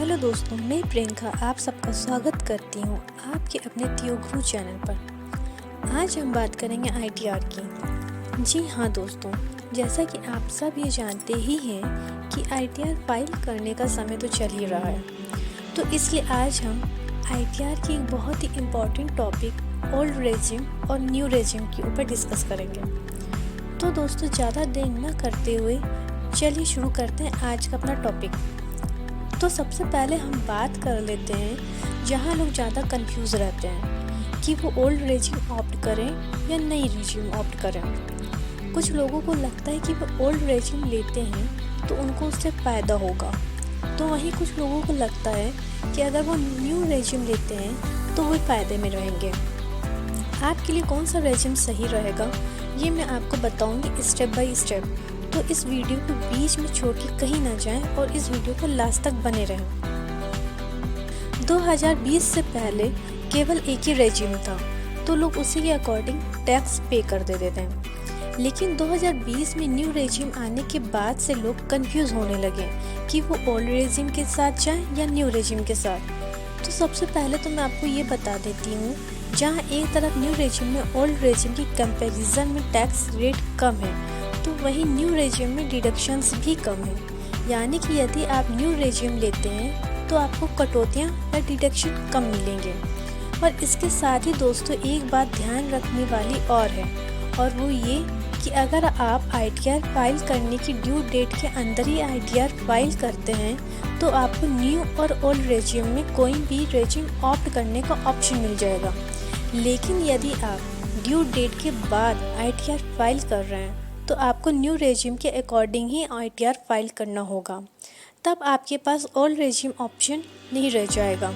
Hello दोस्तों, मैं प्रियंका आप सबका स्वागत करती हूँ आपके अपने तियो गुरु चैनल पर। आज हम बात करेंगे आईटीआर की। जी हाँ दोस्तों, जैसा कि आप सब ये जानते ही हैं कि आईटीआर फाइल करने का समय तो चल ही रहा है, तो इसलिए आज हम आईटीआर की एक बहुत ही इम्पॉर्टेंट टॉपिक ओल्ड रेजिम और न्यू रेजिम के ऊपर डिस्कस करेंगे। तो दोस्तों, ज़्यादा देर न करते हुए चलिए शुरू करते हैं आज का अपना टॉपिक। तो सबसे पहले हम बात कर लेते हैं जहाँ लोग ज़्यादा कंफ्यूज रहते हैं कि वो ओल्ड रेजिम ऑप्ट करें या नई रेजिम ऑप्ट करें। कुछ लोगों को लगता है कि वो ओल्ड रेजिम लेते हैं तो उनको उससे फ़ायदा होगा, तो वहीं कुछ लोगों को लगता है कि अगर वो न्यू रेजिम लेते हैं तो वो फ़ायदे में रहेंगे। आपके लिए कौन सा रेजिम सही रहेगा ये मैं आपको बताऊंगी स्टेप बाय स्टेप, तो इस वीडियो को बीच में छोड़ के कहीं ना जाएं और इस वीडियो को लास्ट तक बने रहें। 2020 से पहले केवल एक ही रेजिम था, तो लोग उसी के अकॉर्डिंग टैक्स पे कर देते थे। लेकिन 2020 में न्यू रेजिम आने के बाद से लोग कंफ्यूज होने लगे कि वो ओल्ड रेजिम के साथ जाएं या न्यू रेजिम के साथ। तो सबसे पहले तो मैं आपको ये बता देती हूँ, जहाँ एक तरफ न्यू रेजिम में ओल्ड रेजिम की कंपैरिजन में टैक्स रेट कम है, तो वहीं न्यू रेजिम में डिडक्शंस भी कम है। यानी कि यदि आप न्यू रेजिम लेते हैं तो आपको कटौतियाँ या डिडक्शन कम मिलेंगे। और इसके साथ ही दोस्तों, एक बात ध्यान रखने वाली और है, और वो ये कि अगर आप आईटीआर फाइल करने की ड्यू डेट के अंदर ही आईटीआर फाइल करते हैं तो आपको न्यू और ओल्ड रेजिम में कोई भी रेजिम ऑप्ट करने का ऑप्शन मिल जाएगा। लेकिन यदि आप ड्यू डेट के बाद आईटीआर फाइल कर रहे हैं तो आपको न्यू रेजिम के अकॉर्डिंग ही आईटीआर फाइल करना होगा, तब आपके पास ओल्ड रेजिम ऑप्शन नहीं रह जाएगा।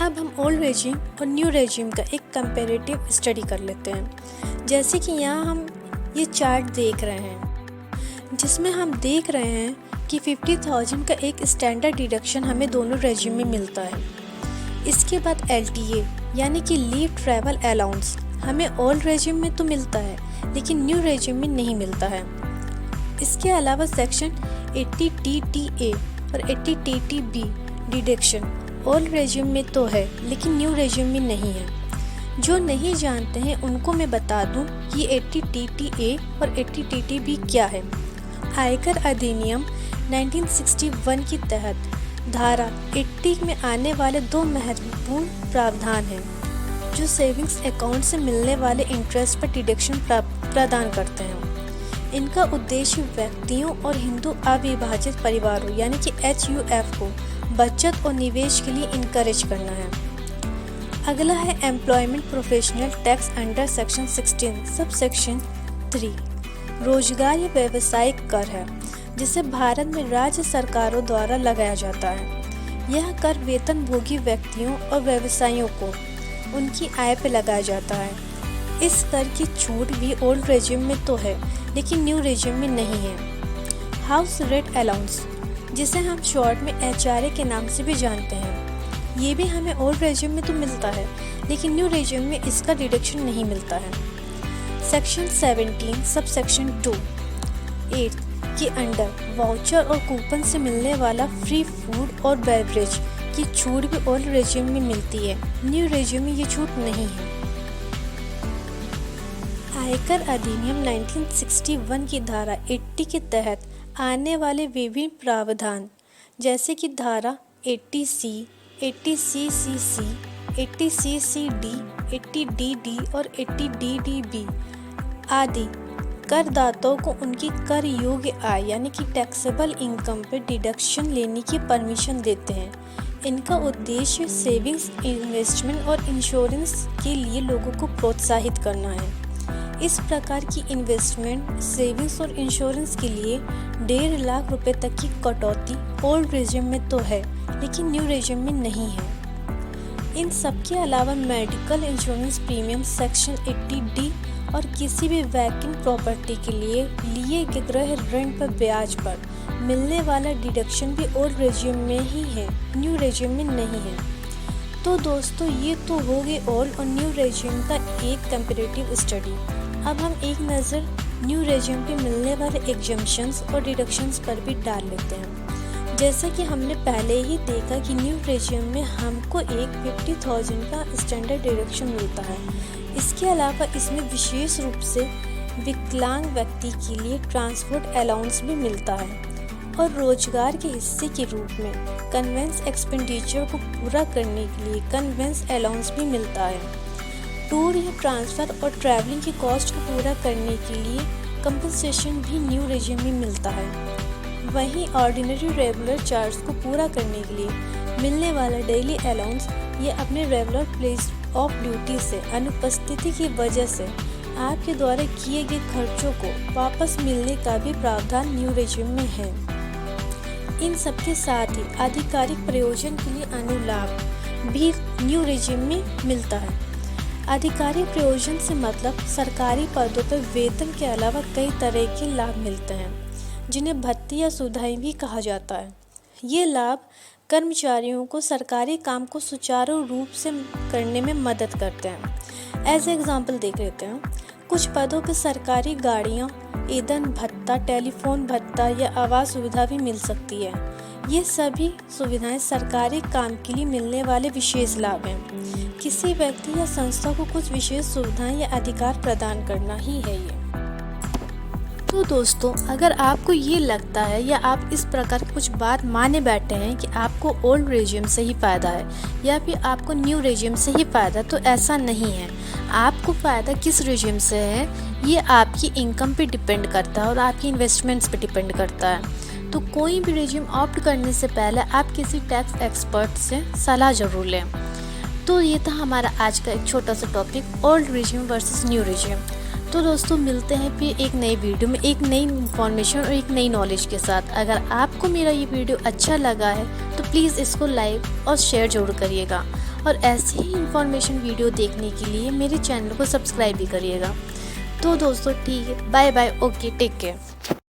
अब हम ओल्ड रेजिम और न्यू रेजिम का एक कंपैरेटिव स्टडी कर लेते हैं। जैसे कि यहाँ हम ये चार्ट देख रहे हैं, जिसमें हम देख रहे हैं कि 50,000 का एक स्टैंडर्ड डिडक्शन हमें दोनों रेजिम में मिलता है। इसके बाद LTA यानी कि लीव ट्रैवल अलाउंस हमें ओल्ड रेजिम में तो मिलता है लेकिन न्यू रेजिम में नहीं मिलता है। इसके अलावा सेक्शन 80TTA और 80TTB डिडक्शन ओल्ड रेजिम में तो है लेकिन न्यू रेजिम में नहीं है। जो नहीं जानते हैं उनको मैं बता दूं कि 80TTA और 80TTB क्या है। आयकर अधिनियम 1961 के तहत धारा 80 में आने वाले दो महत्वपूर्ण प्रावधान हैं जो सेविंग्स अकाउंट से मिलने वाले इंटरेस्ट पर डिडक्शन प्रदान करते हैं। इनका उद्देश्य व्यक्तियों और हिंदू अविभाजित परिवारों यानी कि HUF को बचत और निवेश के लिए इनकरेज करना है। अगला है employment professional tax under section 16 sub section 3 रोजगार या व्यवसायिक कर है, जिसे भारत में राज्य सरकारों द्वारा लगाया जाता है। यह कर वेतनभोगी व्यक्तियों और व्यवसायियों को उनकी आय पर लगाया जाता है। इस कर की छूट भी ओल्ड रेजिम में तो है लेकिन न्यू रेजिम में नहीं है। हाउस रेंट अलाउंस, जिसे हम शॉर्ट में HRA के नाम से भी जानते हैं, ये भी हमें ओल्ड रेजिम में तो मिलता है लेकिन न्यू रेजिम में इसका डिडक्शन नहीं मिलता है। सेक्शन 17 सब सेक्शन 2(8) के अंडर वाउचर और कूपन से मिलने वाला फ्री फूड और बेवरेज की छूट भी ओल्ड रेजिम में मिलती है, न्यू रेजिम में ये छूट नहीं है। आयकर अधिनियम 1961 की धारा 80 के तहत आने वाले विभिन्न प्रावधान जैसे कि धारा 80C, 80CCC, 80CCD, 80DD और 80DDB आदि करदाताओं को उनकी कर योग्य आय यानी कि टैक्सेबल इनकम पर डिडक्शन लेने की परमिशन देते हैं। इनका उद्देश्य सेविंग्स, इन्वेस्टमेंट और इंश्योरेंस के लिए लोगों को प्रोत्साहित करना है। इस प्रकार की इन्वेस्टमेंट, सेविंग्स और इंश्योरेंस के लिए 1.5 लाख रुपए तक की कटौती ओल्ड रेजिम में तो है लेकिन न्यू रेजिम में नहीं है। इन सब के अलावा medical insurance premium section 80D और किसी भी वैकेंट प्रॉपर्टी के लिए गृह ऋण पर ब्याज पर मिलने वाला डिडक्शन भी ओल्ड रेजिम में ही है, न्यू रेजिम में नहीं है। तो दोस्तों, ये तो हो गई ओल्ड और न्यू रेजिम का एक कंपैरेटिव स्टडी। अब हम एक नज़र न्यू रेजिम पे मिलने वाले एग्जम्पशंस और डिडक्शंस पर भी डाल लेते हैं। जैसा कि हमने पहले ही देखा कि न्यू रेजिम में हमको एक 50,000 का स्टैंडर्ड डिडक्शन मिलता है। इसके अलावा इसमें विशेष रूप से विकलांग व्यक्ति के लिए ट्रांसपोर्ट अलाउंस भी मिलता है और रोजगार के हिस्से के रूप में कन्वेंस एक्सपेंडिचर को पूरा करने के लिए कन्वेंस अलाउंस भी मिलता है। टूर या ट्रांसफ़र और ट्रैवलिंग की कॉस्ट को पूरा करने के लिए कंपनसेशन भी न्यू रेजिम में मिलता है। वहीं ऑर्डिनरी रेगुलर चार्ज को पूरा करने के लिए मिलने वाला डेली अलाउंस ये अपने रेगुलर प्लेस ऑफ ड्यूटी से अनुपस्थिति की वजह से आपके द्वारा किए गए खर्चों को वापस मिलने का भी प्रावधान न्यू रेजिम में है। इन सबके साथ ही आधिकारिक प्रयोजन के लिए अनुलाभ भी न्यू रेजिम में मिलता है। आधिकारिक प्रयोजन से मतलब सरकारी पदों पर वेतन के अलावा कई तरह के लाभ मिलते हैं जिन्हें भत्ते या सुविधाएं भी कहा जाता है। ये लाभ कर्मचारियों को सरकारी काम को सुचारू रूप से करने में मदद करते हैं। एज एग्जाम्पल देख लेते हैं। कुछ पदों पर सरकारी गाड़ियाँ, ईंधन भत्ता, टेलीफोन भत्ता या आवास सुविधा भी मिल सकती है। ये सभी सुविधाएं सरकारी काम के लिए मिलने वाले विशेष लाभ हैं। किसी व्यक्ति या संस्था को कुछ विशेष सुविधाएं या अधिकार प्रदान करना ही है ये। तो दोस्तों, अगर आपको ये लगता है या आप इस प्रकार कुछ बात माने बैठे हैं कि आपको ओल्ड रेजिम से ही फ़ायदा है या फिर आपको न्यू रेजिम से ही फ़ायदा, तो ऐसा नहीं है। आपको फ़ायदा किस रेजिम से है ये आपकी इनकम पे डिपेंड करता है और आपकी इन्वेस्टमेंट्स पे डिपेंड करता है। तो कोई भी रेजिम ऑप्ट करने से पहले आप किसी टैक्स एक्सपर्ट से सलाह ज़रूर लें। तो ये था हमारा आज का एक छोटा सा topic, old regime versus new regime. तो दोस्तों, मिलते हैं फिर एक नई वीडियो में एक नई इन्फॉर्मेशन और एक नई नॉलेज के साथ। अगर आपको मेरा ये वीडियो अच्छा लगा है तो प्लीज़ इसको लाइक और शेयर जरूर करिएगा और ऐसी ही इन्फॉर्मेशन वीडियो देखने के लिए मेरे चैनल को सब्सक्राइब भी करिएगा। तो दोस्तों ठीक है, bye bye, okay, take care.